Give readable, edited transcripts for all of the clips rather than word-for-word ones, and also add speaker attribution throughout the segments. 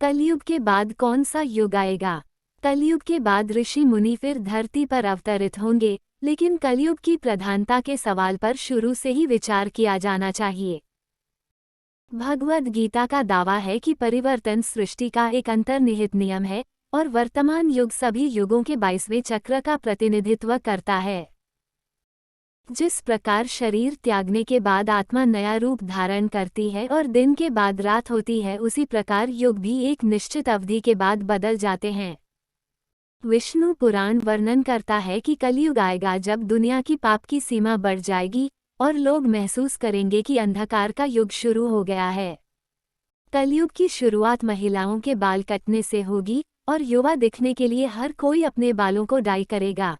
Speaker 1: कलयुग के बाद कौन सा युग आएगा? कलयुग के बाद ऋषि मुनि फिर धरती पर अवतरित होंगे, लेकिन कलयुग की प्रधानता के सवाल पर शुरू से ही विचार किया जाना चाहिए। भगवद गीता का दावा है कि परिवर्तन सृष्टि का एक अंतर्निहित नियम है और वर्तमान युग सभी युगों के 22वें चक्र का प्रतिनिधित्व करता है। जिस प्रकार शरीर त्यागने के बाद आत्मा नया रूप धारण करती है और दिन के बाद रात होती है, उसी प्रकार युग भी एक निश्चित अवधि के बाद बदल जाते हैं। विष्णु पुराण वर्णन करता है कि कलयुग आएगा जब दुनिया की पाप की सीमा बढ़ जाएगी और लोग महसूस करेंगे कि अंधकार का युग शुरू हो गया है। कलयुग की शुरुआत महिलाओं के बाल कटने से होगी और युवा दिखने के लिए हर कोई अपने बालों को डाई करेगा।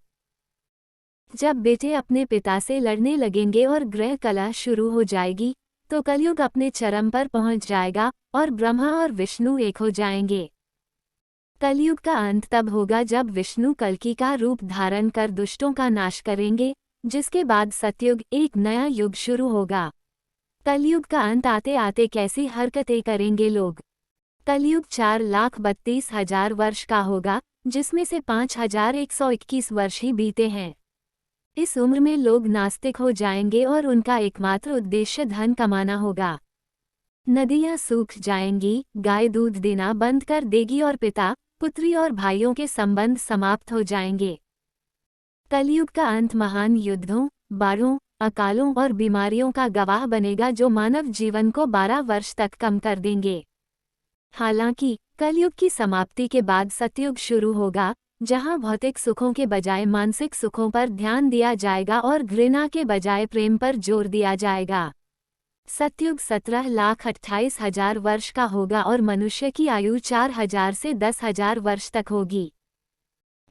Speaker 1: जब बेटे अपने पिता से लड़ने लगेंगे और गृह कलह शुरू हो जाएगी, तो कलयुग अपने चरम पर पहुंच जाएगा और ब्रह्मा और विष्णु एक हो जाएंगे। कलयुग का अंत तब होगा जब विष्णु कल्कि का रूप धारण कर दुष्टों का नाश करेंगे, जिसके बाद सतयुग एक नया युग शुरू होगा। कलयुग का अंत आते आते कैसी हरकतें करेंगे लोग? कलयुग 4,32,000 वर्ष का होगा, जिसमें से 5,121 वर्ष ही बीते हैं। इस उम्र में लोग नास्तिक हो जाएंगे और उनका एकमात्र उद्देश्य धन कमाना होगा। नदियां सूख जाएंगी, गाय दूध देना बंद कर देगी और पिता, पुत्री और भाइयों के संबंध समाप्त हो जाएंगे। कलयुग का अंत महान युद्धों, बाढ़ों, अकालों और बीमारियों का गवाह बनेगा, जो मानव जीवन को 12 वर्ष तक कम कर देंगे। हालांकि कलयुग की समाप्ति के बाद सतयुग शुरू होगा, जहां भौतिक सुखों के बजाय मानसिक सुखों पर ध्यान दिया जाएगा और घृणा के बजाय प्रेम पर जोर दिया जाएगा। सतयुग 17,28,000 वर्ष का होगा और मनुष्य की आयु 4,000 से 10,000 वर्ष तक होगी।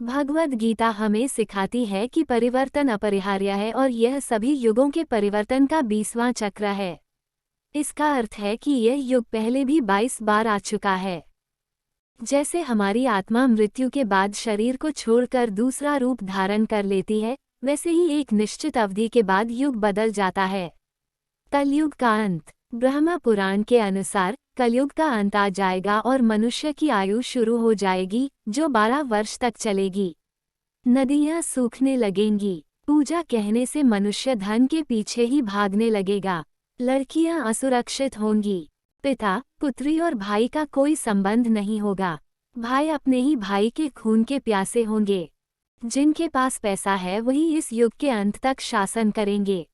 Speaker 1: भगवद गीता हमें सिखाती है कि परिवर्तन अपरिहार्य है और यह सभी युगों के परिवर्तन का 20वां चक्र है। इसका अर्थ है कि यह युग पहले भी 22 बार आ चुका है। जैसे हमारी आत्मा मृत्यु के बाद शरीर को छोड़कर दूसरा रूप धारण कर लेती है, वैसे ही एक निश्चित अवधि के बाद युग बदल जाता है। कलयुग का अंत। ब्रह्मा पुराण के अनुसार कलयुग का अंत आ जाएगा और मनुष्य की आयु शुरू हो जाएगी, जो 12 वर्ष तक चलेगी। नदियां सूखने लगेंगी। पूजा कहने से मनुष्य धन के पीछे ही भागने लगेगा। लड़कियां असुरक्षित होंगी। पिता, पुत्री और भाई का कोई संबंध नहीं होगा। भाई अपने ही भाई के खून के प्यासे होंगे। जिनके पास पैसा है वही इस युग के अंत तक शासन करेंगे।